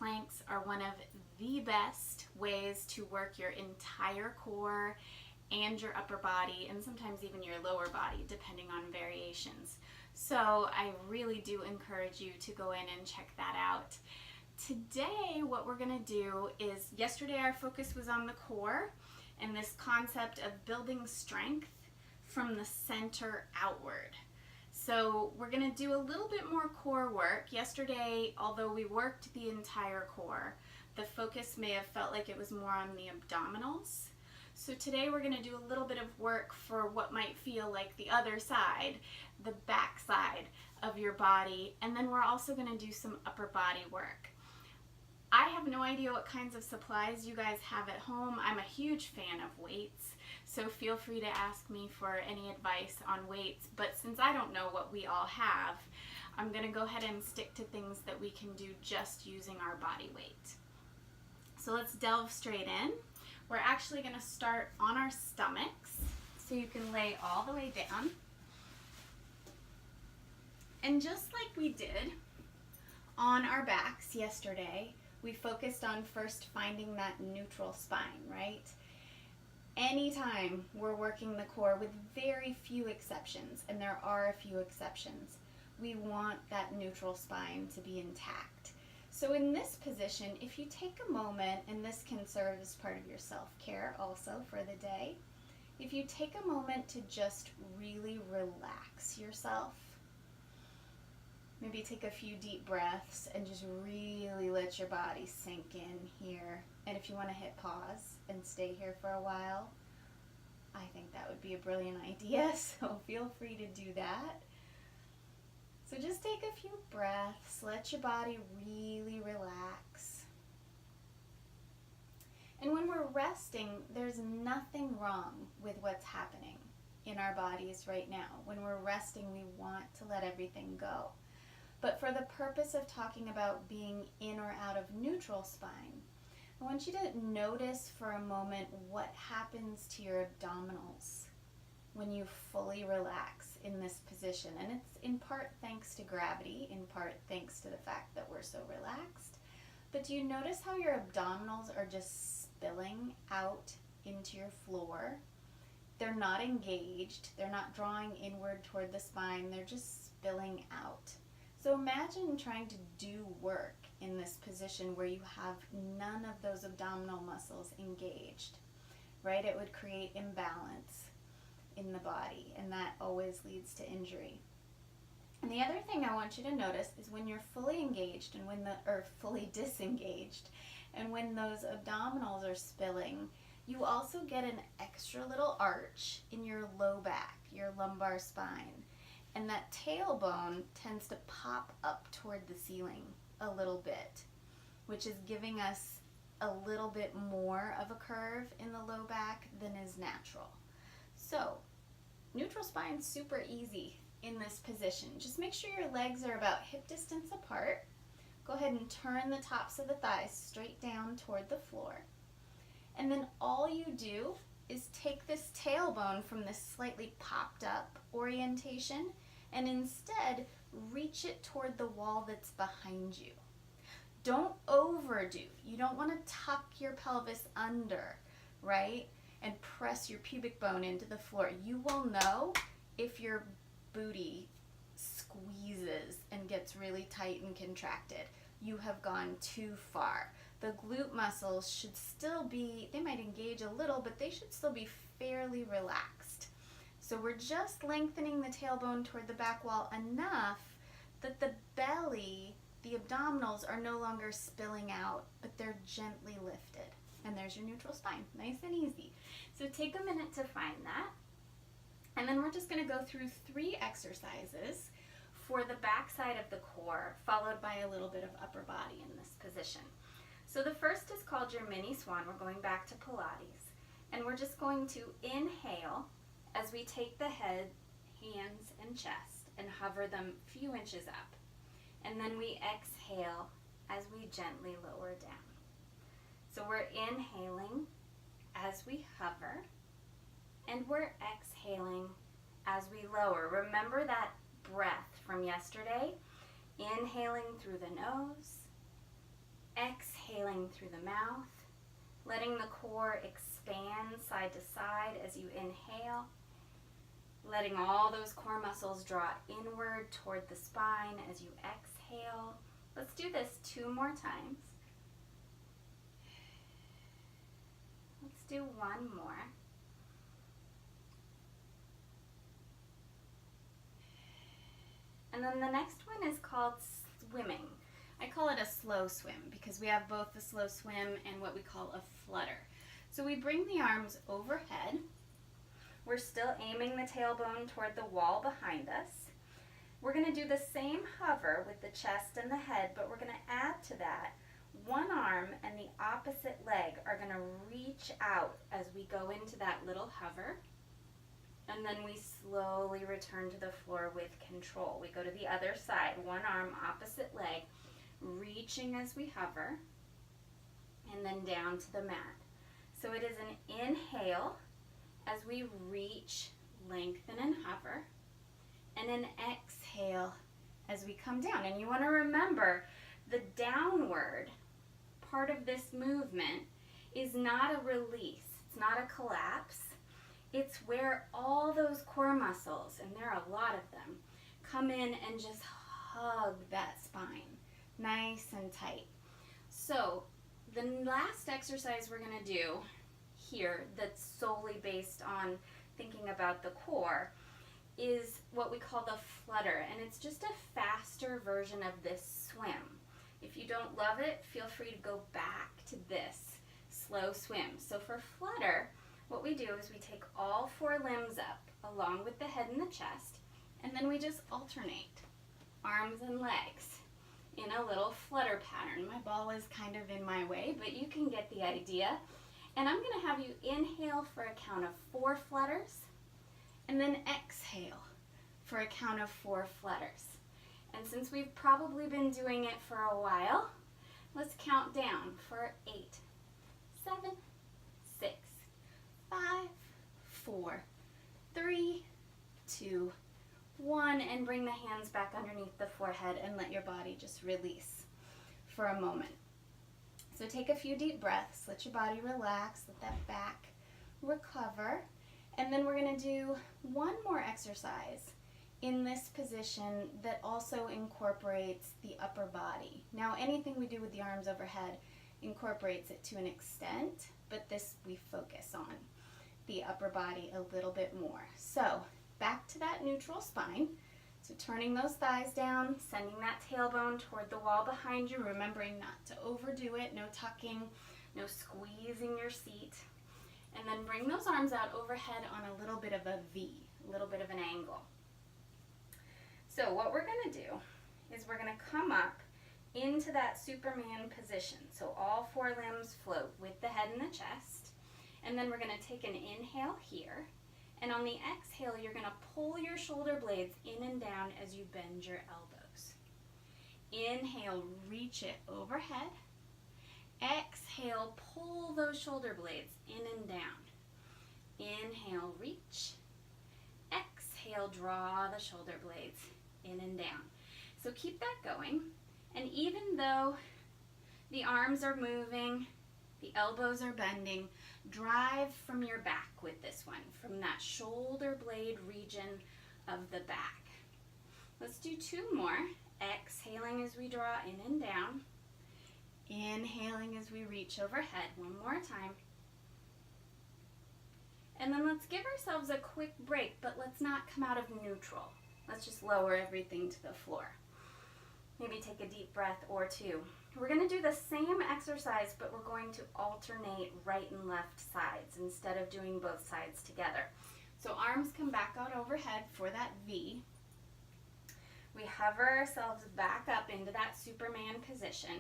planks are one of the best ways to work your entire core and your upper body, and sometimes even your lower body, depending on variations. So I really do encourage you to go in and check that out. Today, what we're gonna do is, yesterday our focus was on the core and this concept of building strength from the center outward. So we're gonna do a little bit more core work. Yesterday, although we worked the entire core, the focus may have felt like it was more on the abdominals. So today we're gonna do a little bit of work for what might feel like the other side, the back side of your body, and then we're also gonna do some upper body work. I have no idea what kinds of supplies you guys have at home. I'm a huge fan of weights, so feel free to ask me for any advice on weights, but since I don't know what we all have, I'm gonna go ahead and stick to things that we can do just using our body weight. So let's delve straight in. We're actually gonna start on our stomachs, so you can lay all the way down. And just like we did on our backs yesterday, we focused on first finding that neutral spine, right? Anytime we're working the core, with very few exceptions, and there are a few exceptions, we want that neutral spine to be intact. So in this position, if you take a moment, and this can serve as part of your self-care also for the day, if you take a moment to just really relax yourself, maybe take a few deep breaths and just really let your body sink in here. And if you want to hit pause and stay here for a while, I think that would be a brilliant idea, so feel free to do that. So just take a few breaths, let your body really relax. And when we're resting, there's nothing wrong with what's happening in our bodies right now. When we're resting, we want to let everything go. But for the purpose of talking about being in or out of neutral spine, I want you to notice for a moment what happens to your abdominals when you fully relax in this position. And it's in part thanks to gravity, in part thanks to the fact that we're so relaxed. But do you notice how your abdominals are just spilling out into your floor? They're not engaged, they're not drawing inward toward the spine, they're just spilling out. So imagine trying to do work in this position where you have none of those abdominal muscles engaged, right? It would create imbalance in the body, and that always leads to injury. And the other thing I want you to notice is when you're fully engaged and or fully disengaged, and when those abdominals are spilling, you also get an extra little arch in your low back, your lumbar spine. And that tailbone tends to pop up toward the ceiling a little bit, which is giving us a little bit more of a curve in the low back than is natural. So, neutral spine's super easy in this position. Just make sure your legs are about hip distance apart. Go ahead and turn the tops of the thighs straight down toward the floor. And then all you do is take this tailbone from this slightly popped up orientation and instead reach it toward the wall that's behind you. Don't overdo. You don't want to tuck your pelvis under, right? And press your pubic bone into the floor. You will know if your booty squeezes and gets really tight and contracted. You have gone too far. The glute muscles should still be, they might engage a little, but they should still be fairly relaxed. So we're just lengthening the tailbone toward the back wall enough that the belly, the abdominals are no longer spilling out, but they're gently lifted. And there's your neutral spine, nice and easy. So take a minute to find that. And then we're just gonna go through 3 exercises for the back side of the core, followed by a little bit of upper body in this position. So the first is called your mini swan. We're going back to Pilates. And we're just going to inhale as we take the head, hands, and chest and hover them a few inches up. And then we exhale as we gently lower down. So we're inhaling as we hover, and we're exhaling as we lower. Remember that breath from yesterday? Inhaling through the nose, exhaling exhaling through the mouth, letting the core expand side to side as you inhale, letting all those core muscles draw inward toward the spine as you exhale. Let's do this 2 more times. Let's do 1 more. And then the next one is called swimming. I call it a slow swim because we have both the slow swim and what we call a flutter. So we bring the arms overhead. We're still aiming the tailbone toward the wall behind us. We're going to do the same hover with the chest and the head, but we're going to add to that one arm and the opposite leg are going to reach out as we go into that little hover. And then we slowly return to the floor with control. We go to the other side, one arm, opposite leg, reaching as we hover, and then down to the mat. So it is an inhale as we reach, lengthen, and hover, and an exhale as we come down. And you want to remember the downward part of this movement is not a release. It's not a collapse. It's where all those core muscles, and there are a lot of them, come in and just hug that spine nice and tight. So the last exercise we're going to do here that's solely based on thinking about the core is what we call the flutter, and it's just a faster version of this swim. If you don't love it, feel free to go back to this slow swim. So for flutter, what we do is we take all 4 limbs up along with the head and the chest, and then we just alternate arms and legs in a little flutter pattern. My ball is kind of in my way, but you can get the idea. And I'm going to have you inhale for a count of 4 flutters, and then exhale for a count of 4 flutters. And since we've probably been doing it for a while, let's count down for 8, 7, 6, 5, 4, 3, 2, 1, and bring the hands back underneath the forehead and let your body just release for a moment. So take a few deep breaths, let your body relax, let that back recover, and then we're going to do one more exercise in this position that also incorporates the upper body. Now, anything we do with the arms overhead incorporates it to an extent, but this we focus on the upper body a little bit more. So back to that neutral spine. So turning those thighs down, sending that tailbone toward the wall behind you, remembering not to overdo it, no tucking, no squeezing your seat. And then bring those arms out overhead on a little bit of a V, a little bit of an angle. So what we're going to do is we're going to come up into that Superman position. So all 4 limbs float with the head and the chest. And then we're going to take an inhale here. And on the exhale, you're going to pull your shoulder blades in and down as you bend your elbows. Inhale, reach it overhead. Exhale, pull those shoulder blades in and down. Inhale, reach. Exhale, draw the shoulder blades in and down. So keep that going. And even though the arms are moving, the elbows are bending, drive from your back with this one, from that shoulder blade region of the back. Let's do 2 more. Exhaling as we draw in and down. Inhaling as we reach overhead. 1 more time. And then let's give ourselves a quick break, but let's not come out of neutral. Let's just lower everything to the floor. Maybe take a deep breath or 2. We're going to do the same exercise, but we're going to alternate right and left sides instead of doing both sides together. So arms come back out overhead for that V. We hover ourselves back up into that Superman position.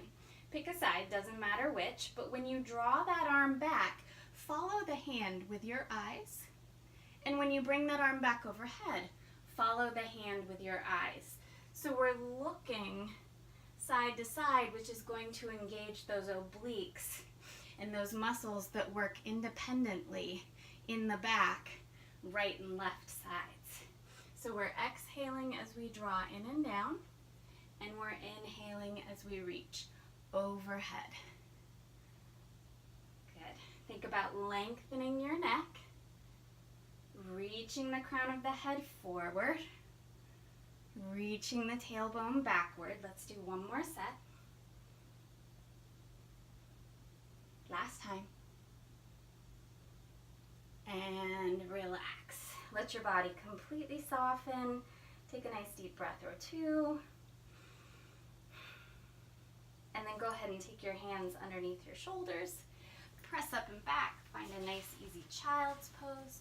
Pick a side, doesn't matter which, but when you draw that arm back, follow the hand with your eyes. And when you bring that arm back overhead, follow the hand with your eyes. So we're looking side to side, which is going to engage those obliques and those muscles that work independently in the back, right and left sides. So we're exhaling as we draw in and down, and we're inhaling as we reach overhead. Think about lengthening your neck, reaching the crown of the head forward, reaching the tailbone backward. Let's do one more set. Last time. And relax. Let your body completely soften. Take a nice deep breath or two. And then go ahead and take your hands underneath your shoulders. Press up and back. Find a nice, easy child's pose.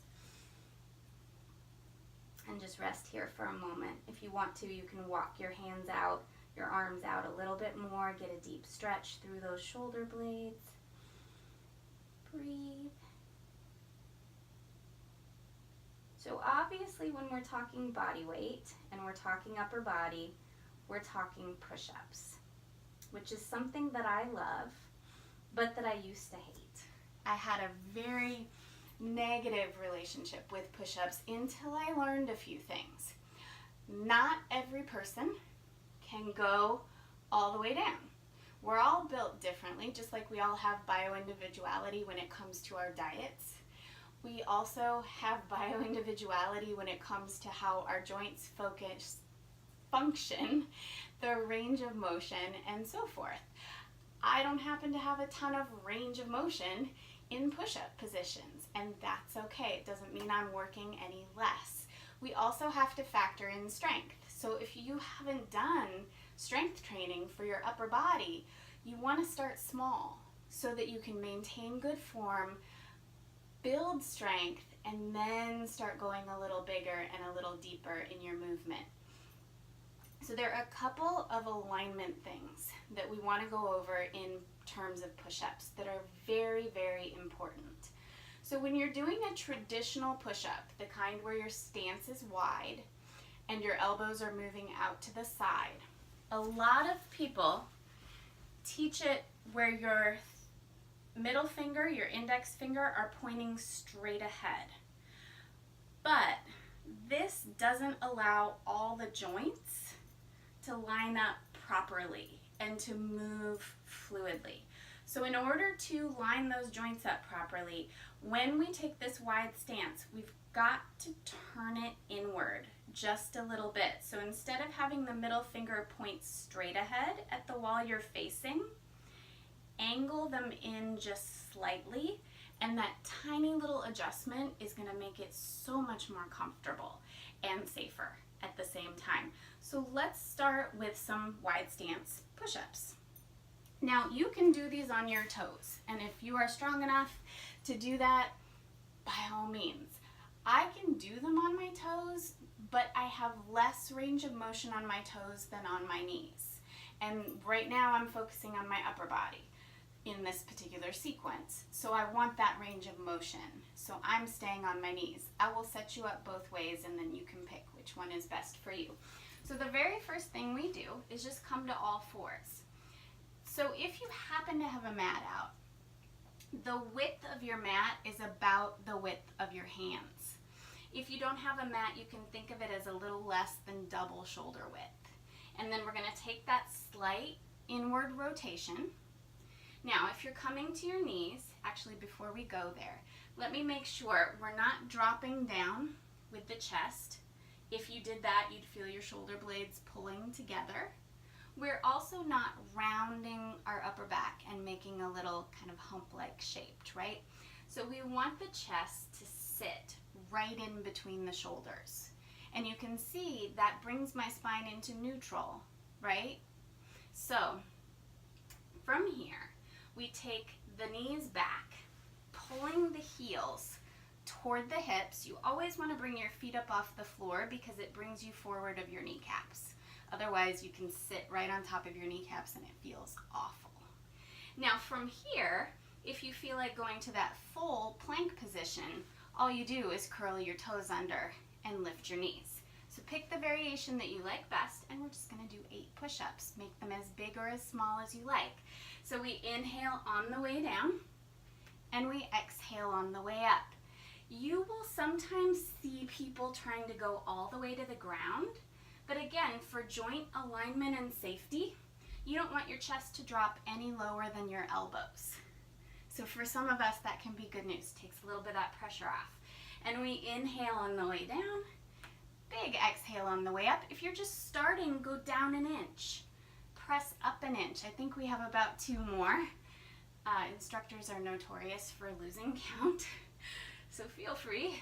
And just rest here for a moment. If you want to, you can walk your hands out, your arms out a little bit more. Get a deep stretch through those shoulder blades. Breathe. So obviously when we're talking body weight and we're talking upper body, we're talking push-ups, which is something that I love, but that I used to hate. I had a very negative relationship with push-ups until I learned a few things. Not every person can go all the way down. We're all built differently, just like we all have bio-individuality when it comes to our diets. We also have bio-individuality when it comes to how our joints function, the range of motion, and so forth. I don't happen to have a ton of range of motion in push-up positions, and that's okay. It doesn't mean I'm working any less. We also have to factor in strength. So if you haven't done strength training for your upper body, you want to start small so that you can maintain good form, build strength, and then start going a little bigger and a little deeper in your movement. So there are a couple of alignment things that we want to go over in terms of push-ups that are very, very important. So when you're doing a traditional push-up, the kind where your stance is wide and your elbows are moving out to the side, a lot of people teach it where your middle finger, your index finger are pointing straight ahead. But this doesn't allow all the joints to line up properly and to move fluidly. So in order to line those joints up properly, when we take this wide stance, we've got to turn it inward just a little bit. So instead of having the middle finger point straight ahead at the wall you're facing, angle them in just slightly, and that tiny little adjustment is going to make it so much more comfortable and safer at the same time. So let's start with some wide stance push-ups. Now you can do these on your toes, and if you are strong enough to do that, by all means. I can do them on my toes, but I have less range of motion on my toes than on my knees. And right now I'm focusing on my upper body in this particular sequence. So I want that range of motion. So I'm staying on my knees. I will set you up both ways and then you can pick which one is best for you. So the very first thing we do is just come to all fours. So if you happen to have a mat out, the width of your mat is about the width of your hands. If you don't have a mat, you can think of it as a little less than double shoulder width. And then we're going to take that slight inward rotation. Now, if you're coming to your knees, actually before we go there, let me make sure we're not dropping down with the chest. If you did that, you'd feel your shoulder blades pulling together. We're also not rounding our upper back and making a little kind of hump-like shaped, right? So we want the chest to sit right in between the shoulders. And you can see that brings my spine into neutral, right? So from here, we take the knees back, pulling the heels toward the hips. You always want to bring your feet up off the floor because it brings you forward of your kneecaps. Otherwise, you can sit right on top of your kneecaps and it feels awful. Now from here, if you feel like going to that full plank position, all you do is curl your toes under and lift your knees. So pick the variation that you like best, and we're just going to do 8 push-ups. Make them as big or as small as you like. So we inhale on the way down, and we exhale on the way up. You will sometimes see people trying to go all the way to the ground, but again, for joint alignment and safety, you don't want your chest to drop any lower than your elbows. So for some of us, that can be good news. Takes a little bit of that pressure off. And we inhale on the way down. Big exhale on the way up. If you're just starting, go down an inch. Press up an inch. I think we have about 2 more. Instructors are notorious for losing count. So feel free.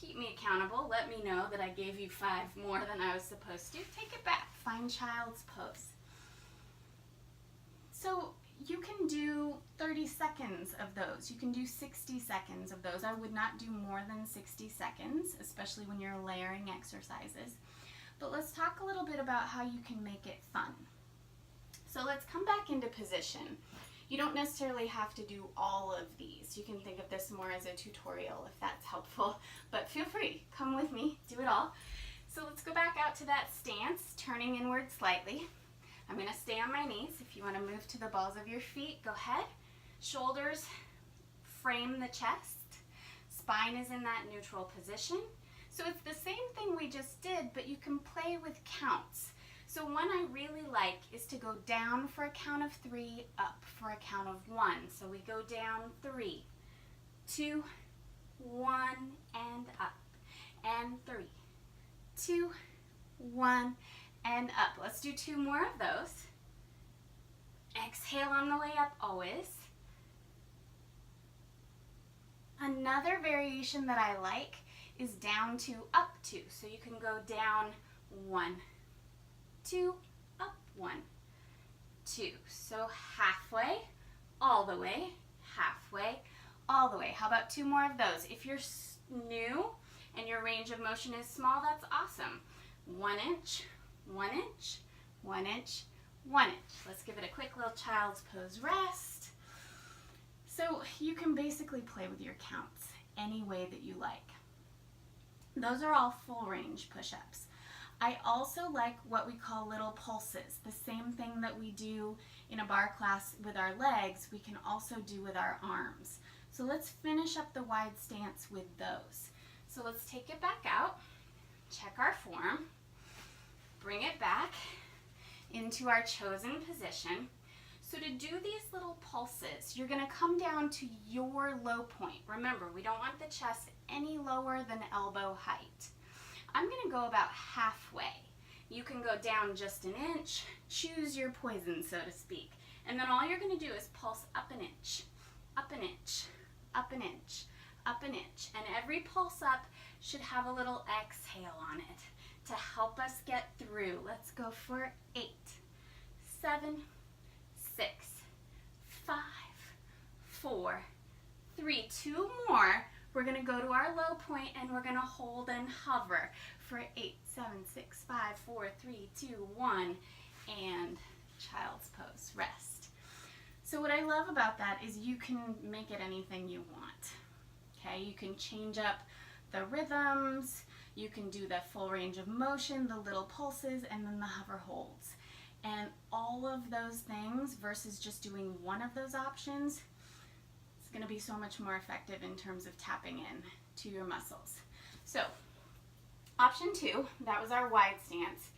Keep me accountable. Let me know that I gave you 5 more than I was supposed to. Take it back. Find child's pose. So you can do 30 seconds of those. You can do 60 seconds of those. I would not do more than 60 seconds, especially when you're layering exercises. But let's talk a little bit about how you can make it fun. So let's come back into position. You don't necessarily have to do all of these. You can think of this more as a tutorial if that's helpful, but feel free, come with me, do it all. So let's go back out to that stance, turning inward slightly. I'm gonna stay on my knees. If you wanna move to the balls of your feet, go ahead. Shoulders frame the chest. Spine is in that neutral position. So it's the same thing we just did, but you can play with counts. So one I really like is to go down for a count of 3, up for a count of 1. So we go down 3, 2, 1, and up, and 3, 2, 1, and up. Let's do 2 more of those. Exhale on the way up always. Another variation that I like is down to up 2. So you can go down 1, 2, up 1, 2. So halfway, all the way, halfway, all the way. How about 2 more of those? If you're new and your range of motion is small, that's awesome. 1 inch, 1 inch, 1 inch, 1 inch. Let's give it a quick little child's pose rest. So you can basically play with your counts any way that you like. Those are all full range push-ups. I also like what we call little pulses. The same thing that we do in a bar class with our legs, we can also do with our arms. So let's finish up the wide stance with those. So let's take it back out, check our form, bring it back into our chosen position. So to do these little pulses, you're gonna come down to your low point. Remember, we don't want the chest any lower than elbow height. I'm gonna go about halfway. You can go down just an inch, choose your poison, so to speak. And then all you're gonna do is pulse up an inch, up an inch, up an inch, up an inch. And every pulse up should have a little exhale on it to help us get through. Let's go for 8, 7, 6, 5, 4, 3, 2 more. We're gonna go to our low point and we're gonna hold and hover for 8, 7, 6, 5, 4, 3, 2, 1, and child's pose, rest. So what I love about that is you can make it anything you want, okay? You can change up the rhythms, you can do the full range of motion, the little pulses, and then the hover holds. And all of those things versus just doing one of those options, it's gonna be so much more effective in terms of tapping in to your muscles. So, option 2, that was our wide stance,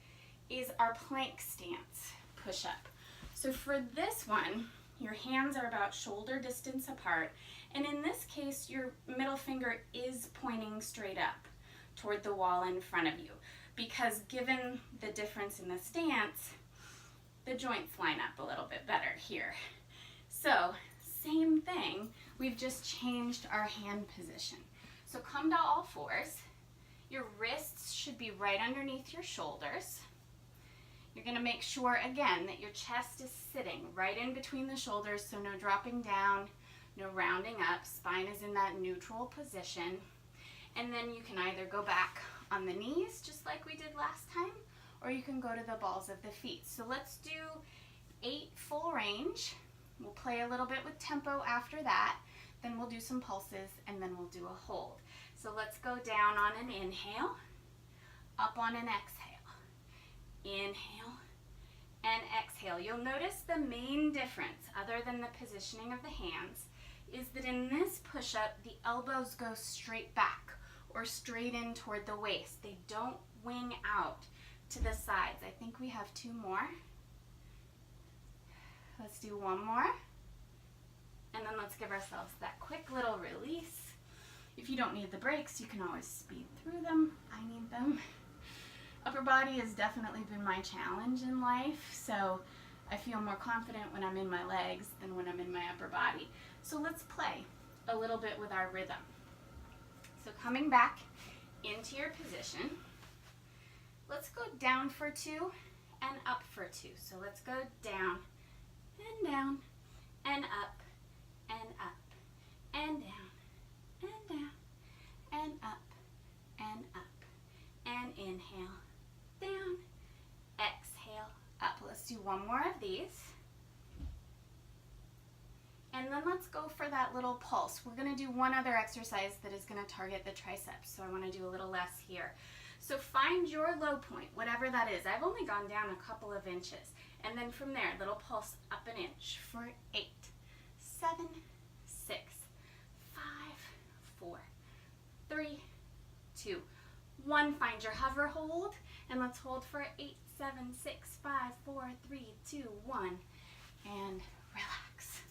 is our plank stance push-up. So for this one, your hands are about shoulder distance apart, and in this case, your middle finger is pointing straight up toward the wall in front of you, because given the difference in the stance, the joints line up a little bit better here. So, same thing, we've just changed our hand position. So come to all fours. Your wrists should be right underneath your shoulders. You're gonna make sure, again, that your chest is sitting right in between the shoulders, so no dropping down, no rounding up. Spine is in that neutral position. And then you can either go back on the knees, just like we did last time, or you can go to the balls of the feet. So let's do 8 full range. We'll play a little bit with tempo after that, then we'll do some pulses, and then we'll do a hold. So let's go down on an inhale, up on an exhale. Inhale and exhale. You'll notice the main difference, other than the positioning of the hands, is that in this push-up, the elbows go straight back or straight in toward the waist. They don't wing out to the sides. I think we have 2 more. Let's do 1 more. And then let's give ourselves that quick little release. If you don't need the brakes, you can always speed through them. I need them. Upper body has definitely been my challenge in life, so I feel more confident when I'm in my legs than when I'm in my upper body. So let's play a little bit with our rhythm. So coming back into your position, let's go down for 2 and up for 2. So let's go down and down and up and up and down and down and up and up. And inhale, down, exhale, up. Let's do one more of these. And then let's go for that little pulse. We're going to do one other exercise that is going to target the triceps. So I want to do a little less here. So find your low point, whatever that is. I've only gone down a couple of inches. And then from there, little pulse up an inch for 8, 7, 6, 5, 4, 3, 2, 1. Find your hover hold. And let's hold for 8, 7, 6, 5, 4, 3, 2, 1. And relax.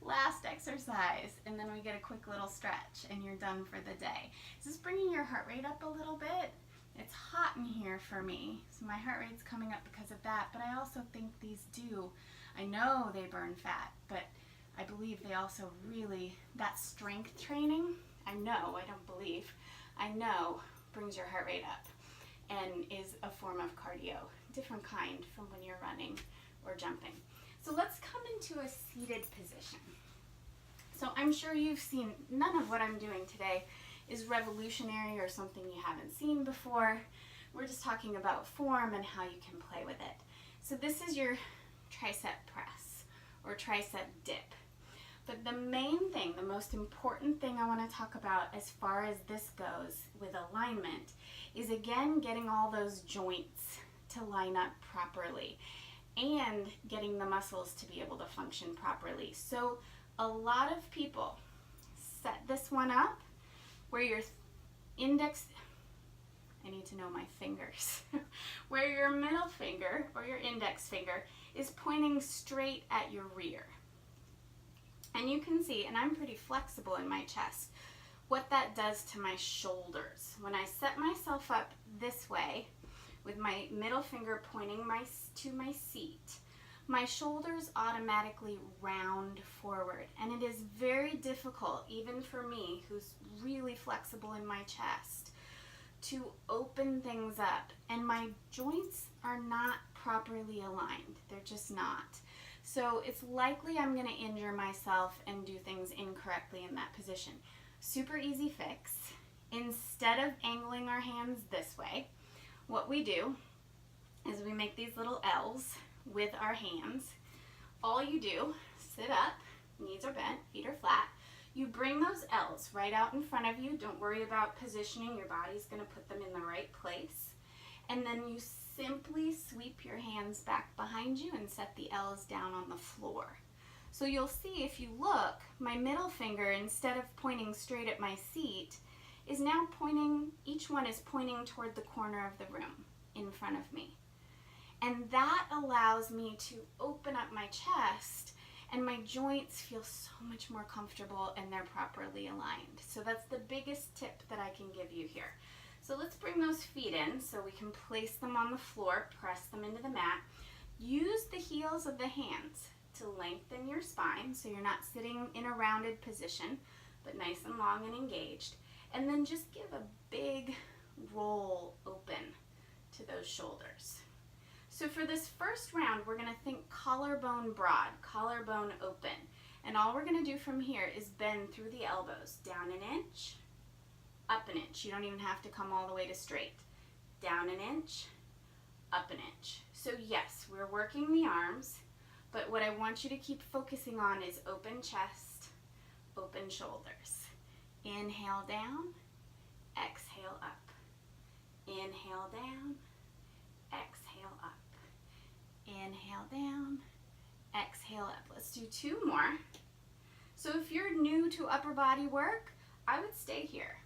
Last exercise, and then we get a quick little stretch and you're done for the day. Is this bringing your heart rate up a little bit? It's hot in here for me, so my heart rate's coming up because of that, but I also think these do. I know they burn fat, but I believe they also really, that strength training, I know brings your heart rate up and is a form of cardio, different kind from when you're running or jumping. So let's come into a seated position. So I'm sure you've seen, none of what I'm doing today is revolutionary or something you haven't seen before. We're just talking about form and how you can play with it. So this is your tricep press or tricep dip. But the main thing, the most important thing I want to talk about as far as this goes with alignment is again getting all those joints to line up properly and getting the muscles to be able to function properly. So a lot of people set this one up where your index, I need to know my fingers, where your middle finger or your index finger is pointing straight at your rear. And you can see, and I'm pretty flexible in my chest, what that does to my shoulders. When I set myself up this way, with my middle finger pointing to my seat, my shoulders automatically round forward. And it is very difficult, even for me, who's really flexible in my chest, to open things up. And my joints are not properly aligned. They're just not. So it's likely I'm going to injure myself and do things incorrectly in that position. Super easy fix. Instead of angling our hands this way, what we do is we make these little L's with our hands. All you do, sit up, knees are bent, feet are flat. You bring those L's right out in front of you. Don't worry about positioning. Your body's going to put them in the right place. And then you simply sweep your hands back behind you and set the L's down on the floor. So you'll see if you look, my middle finger, instead of pointing straight at my seat, is now pointing, each one is pointing toward the corner of the room in front of me. And that allows me to open up my chest and my joints feel so much more comfortable and they're properly aligned. So that's the biggest tip that I can give you here. So let's bring those feet in so we can place them on the floor, press them into the mat. Use the heels of the hands to lengthen your spine so you're not sitting in a rounded position, but nice and long and engaged. And then just give a big roll open to those shoulders. So for this first round, we're going to think collarbone broad, collarbone open. And all we're going to do from here is bend through the elbows, down an inch, up an inch. You don't even have to come all the way to straight. Down an inch, up an inch. So yes, we're working the arms, but what I want you to keep focusing on is open chest, open shoulders. Inhale down, exhale up. Inhale down, exhale up. Inhale down, exhale up. Let's do 2 more. So if you're new to upper body work, I would stay here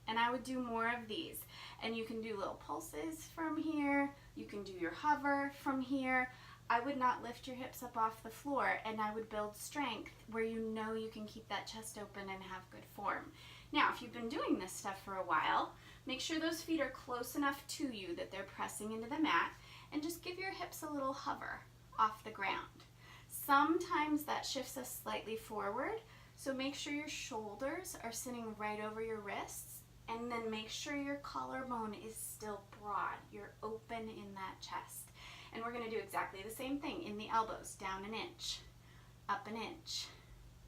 and I would do more of these. And you can do little pulses from here. You can do your hover from here. I would not lift your hips up off the floor, and I would build strength where you know you can keep that chest open and have good form. Now, if you've been doing this stuff for a while, make sure those feet are close enough to you that they're pressing into the mat, and just give your hips a little hover off the ground. Sometimes that shifts us slightly forward, so make sure your shoulders are sitting right over your wrists, and then make sure your collarbone is still broad. You're open in that chest. And we're going to do exactly the same thing in the elbows. Down an inch, up an inch,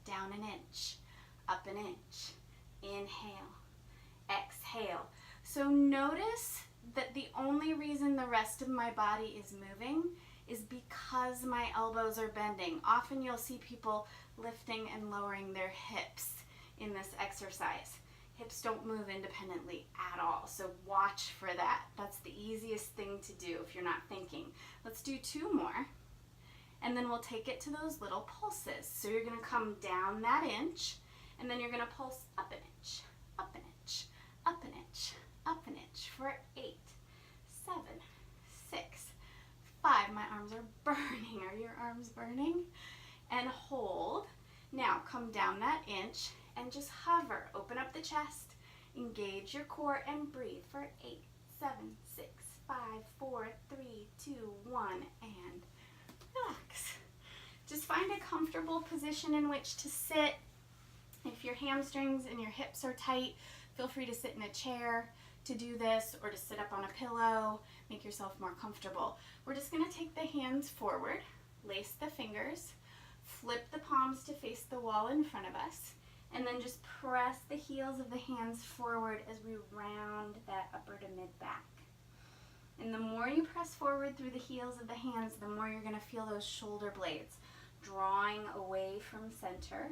down an inch, up an inch. Inhale, exhale. So notice that the only reason the rest of my body is moving is because my elbows are bending. Often you'll see people lifting and lowering their hips in this exercise. Hips don't move independently at all, so watch for that. That's the easiest thing to do if you're not thinking. Let's do 2 more, and then we'll take it to those little pulses. So you're gonna come down that inch, and then you're gonna pulse up an inch, up an inch, up an inch, up an inch for 8, 7, 6, 5. My arms are burning. Are your arms burning? And hold. Now come down that inch and just hover. Open up the chest, engage your core, and breathe for 8, 7, 6, 5, 4, 3, 2, 1, and relax. Just find a comfortable position in which to sit. If your hamstrings and your hips are tight, feel free to sit in a chair to do this, or to sit up on a pillow. Make yourself more comfortable. We're just going to take the hands forward, lace the fingers, flip the palms to face the wall in front of us, and then just press the heels of the hands forward as we round that upper to mid back. And the more you press forward through the heels of the hands, the more you're going to feel those shoulder blades drawing away from center,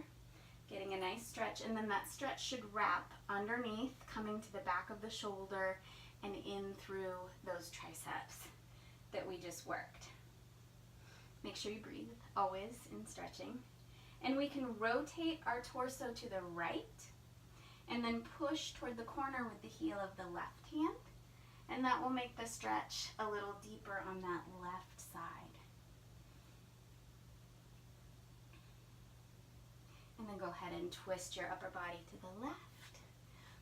getting a nice stretch, and then that stretch should wrap underneath, coming to the back of the shoulder and in through those triceps that we just worked. Make sure you breathe, always in stretching. And we can rotate our torso to the right and then push toward the corner with the heel of the left hand. And that will make the stretch a little deeper on that left side. And then go ahead and twist your upper body to the left.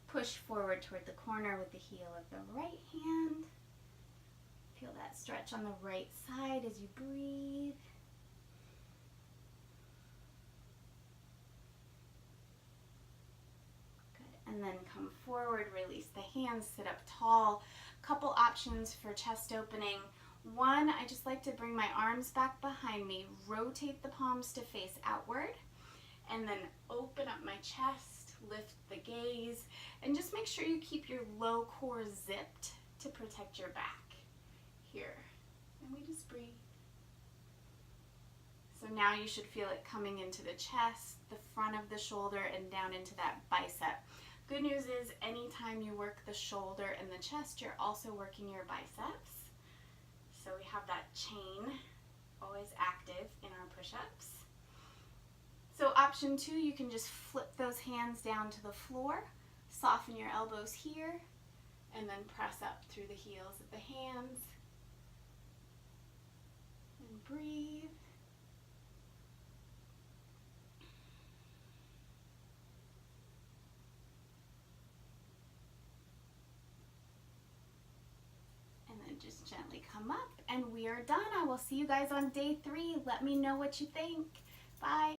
Push forward toward the corner with the heel of the right hand. Feel that stretch on the right side as you breathe. And then come forward, release the hands, sit up tall. Couple options for chest opening. One, I just like to bring my arms back behind me, rotate the palms to face outward, and then open up my chest, lift the gaze, and just make sure you keep your low core zipped to protect your back. Here, and we just breathe. So now you should feel it coming into the chest, the front of the shoulder, and down into that bicep. Good news is anytime you work the shoulder and the chest, you're also working your biceps. So we have that chain always active in our push-ups. So option 2, you can just flip those hands down to the floor, soften your elbows here, and then press up through the heels of the hands. And breathe. Just gently come up, and we are done. I will see you guys on day 3. Let me know what you think. Bye.